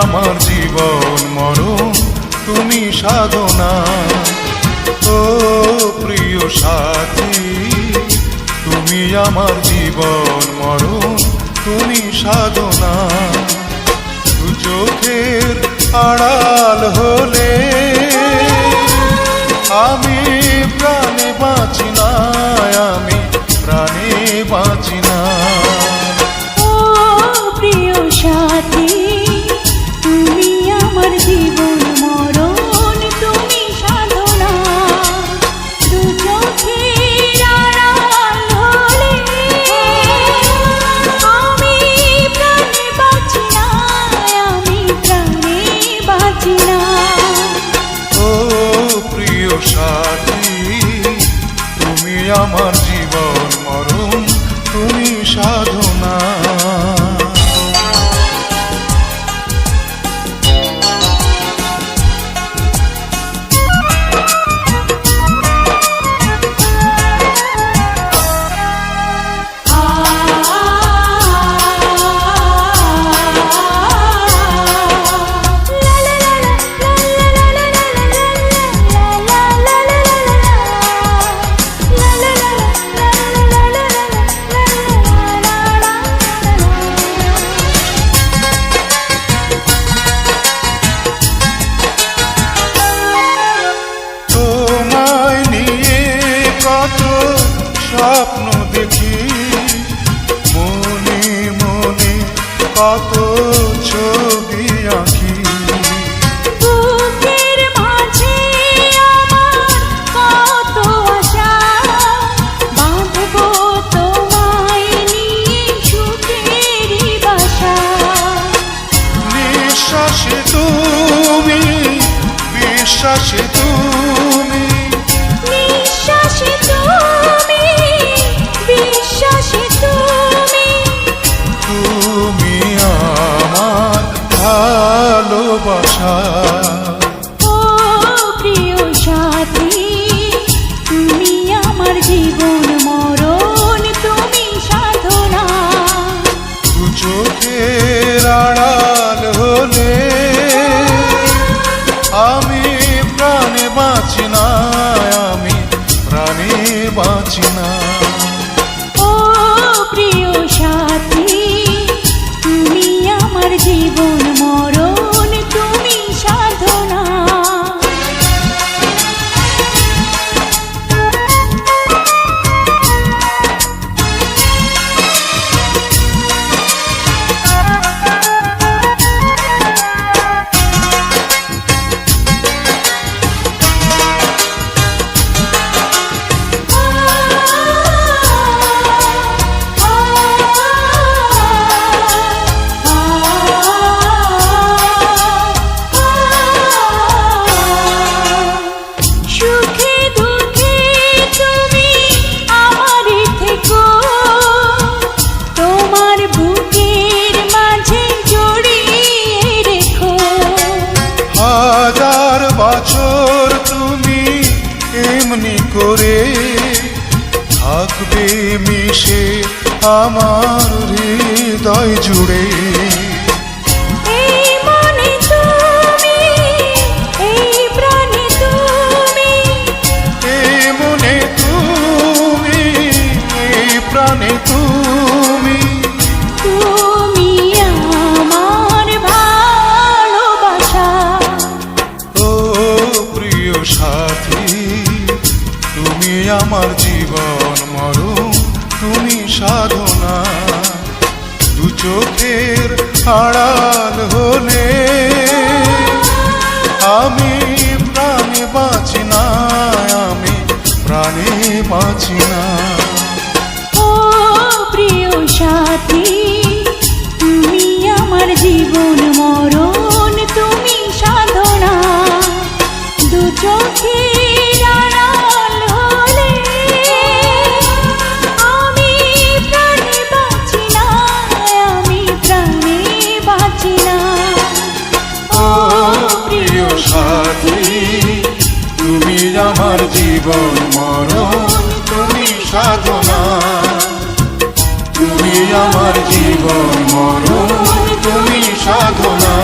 আমার জীবন মরণ, তুমি সাধনা। ও প্রিয় সাথী, তুমি আমার জীবন মরণ, তুমি সাধনা। দু চোখের আড়াল হলে আমি প্রাণে বাঁচি না, আমি প্রাণে বাঁচি না। ও প্রিয় সাথী, তুমি আমার জীবন মরণ, তুমি সাধনা। দু চোখের আড়াল হলে আমি প্রাণে বাঁচি না, আমি প্রাণে বাঁচি না। ও প্রিয় সাথী, তুমি আমার জীবন মরণ, তুমি সাধনা। স্বপ্ন দেখি মনে মনে, কত ছবি আঁকি। বুকের মাঝে আমার কত আশা, বাঁধবো তোমায় নিয়ে সুখেরই বাসা। নিঃশ্বাসে তুমি, বিশ্বাসে তুমি, নিঃশ্বাসে তুমি, বিশ্বাসে তুমি, তুমি আমার ভালোবাসা। ও প্রিয় সাথী, তুমি আমার জীবন মরণ, তুমি সাধনা। দু চোখের আড়াল হলে আমি প্রাণে বাঁচি না, আমি প্রাণে বাঁচি না। ও প্রিয় সাথী, তুমি আমার জীবন মরণ, তুমি সাধনা। বছর তুমি এমনি করে থাকবে মিশে আমার হৃদয় জুড়ে। এই মনে তুমি, এই প্রাণে তুমি, এই মনে তুমি, এই প্রাণে তুমি, তুমি আমার ভালোবাসা। ও প্রিয় সাথী, তুমি আমার জীবন মরণ, তুমি সাধনা। দু চোখের আড়াল হলে আমি প্রাণে বাঁচি না, আমি প্রাণে বাঁচি না। ও প্রিয় সাথী, তুমি আমার জীবন মরণ, তুমি সাধনা। দু চোখের আড়াল হলে আমি প্রাণে বাঁচি না, আমি প্রাণে বাঁচি না। ও প্রিয় সাথী, তুমি আমার জীবন মরণ, তুমি সাধনা। তুমি আমার জীবন মরণ, তুমি সাধনা।